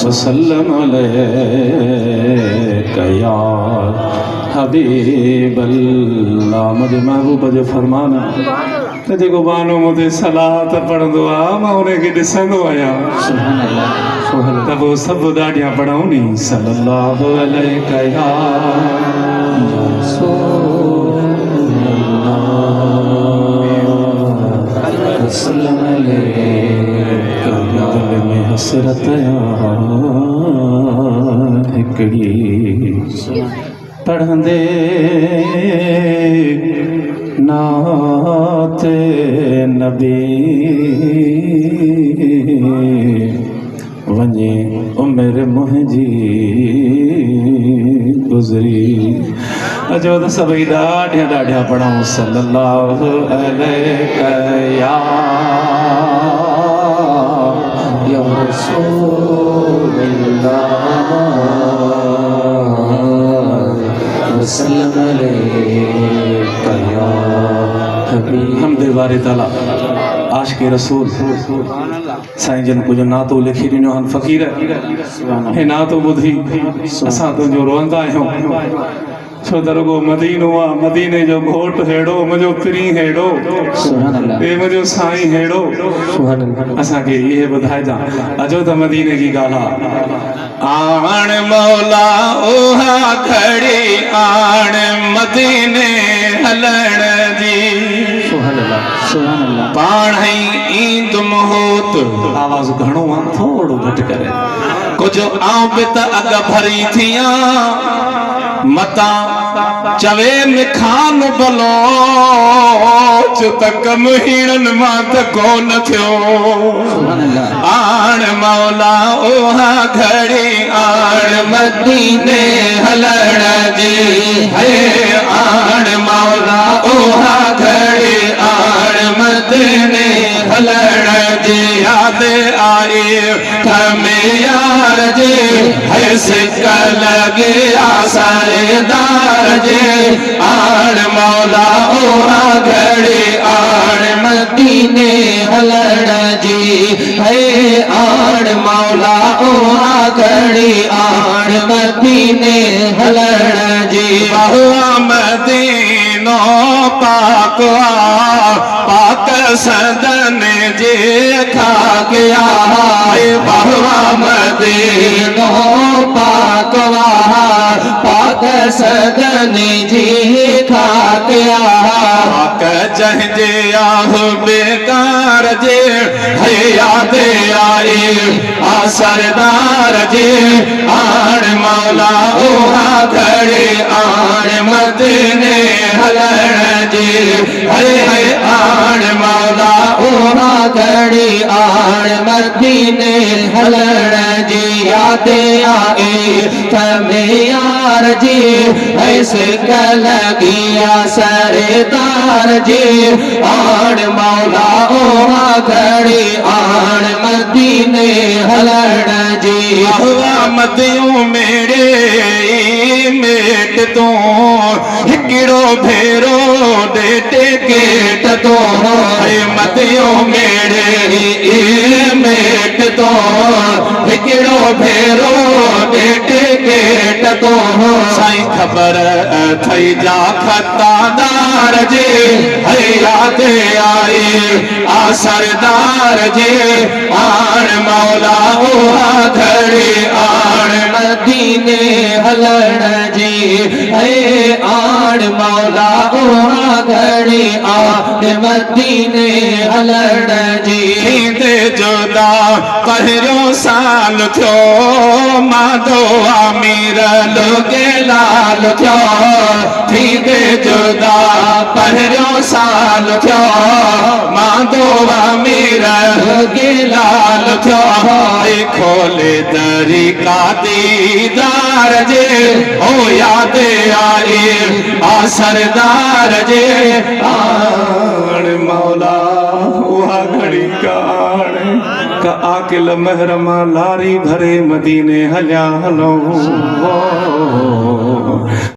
वसल्लम अलैका या हबीब अल्लाह। मुझे महबूब जो फरमाना त जेको बानो मुझे सलात पढ़ंदो आहे मां उनखे ॾिसंदो आहियां त पोइ सभु ॾाढियां पढ़ूं नी सल्लल्लाहु अलैका या वसल्लम अलैका या दिल में हसरत हिकड़ी पढ़ंदे नाते नबी वञे उमिरि मुंहिंजी गुज़री। अचो त सभई ॾाढियां ॾाढियां पढ़ूं सल्लल्लाहु अलैका या रसूलल्लाह वसल्लम अलैका या हबीब। हमदे वारे ताला आशिक़ रसूल साईं जन कुझु नातो लिखी ॾिनो आहिनि फ़क़ीर हे नातो ॿुधी असां तुंहिंजो रोअंदा आहियूं छो त रुगो मदीनो आहे मदीने जो घोट हेड़ो मुंहिंजो पीरी हेड़ो हे मुंहिंजो साईं हेड़ो असांखे इहे ॿुधाइजां। अचो त मदीने जी ॻाल्हि आहे आण मौला ओहा घड़ी आण मदीने हलण जी पाण ई ईंदुम होत आवाज़ घणो आहे थोरो घटि करे कुझु आऊं बि त अॻ भरी थियां मता चवे मिखान बलोच त कम हीणन मां त कोन थियो आण मौला ओहा घड़ी आण मदीने हलण जी हे आण मौला ओहा घड़ी आण मदीने हलण जी याद आई हमें यार जी है सिक लगे आसरेदार जी आण मौला ओहा घड़ी आण मदीने हलण जी है आण मौला ओहा घड़ी आण मदीने हलण जी बहुआ मदीनो पाक पाक सदन जे खा गया बहुआ मदीनो पाक पाक सदन जी खा गया पाक जंहिंजे आह बेकार जे है याद आई आ सरदार जे आण मौला ओहा घड़ी आण मदीने हलण जी है आण मौला ओहा घड़ी आण मदीने हलण जी याद आई तमे यार जी ऐसे लगिया सरदार जी आण मौला ओहा घड़ी आण मदीने हलण जी हुआ मदियों मेरे मेट तो हिकिड़ो भेरो डेटे केट तो मदियों मेरे मेट तो हिकिड़ो भेरो डेटे केट तो साईं ख़बर थई जा खतादार जे है याद आई आ सरदार जे आण मौला ओहा घड़ी आण मदीने हलण जी है आण मौला ओहा घड़ी आण मदीने हलण जी थींदे जुदा पहिरियों साल थियो माधो अमीर लोगे लाल थियो थींदे जुदा पहिरियों साल थियो माधो अमीर लोगे लाल थियो खोले दरी का दीदार जे ओ याद आई आ सरदार जे आण मौला उहा घड़ी काण का आकिल महरमा लारी भरे मदीने हलिया हलो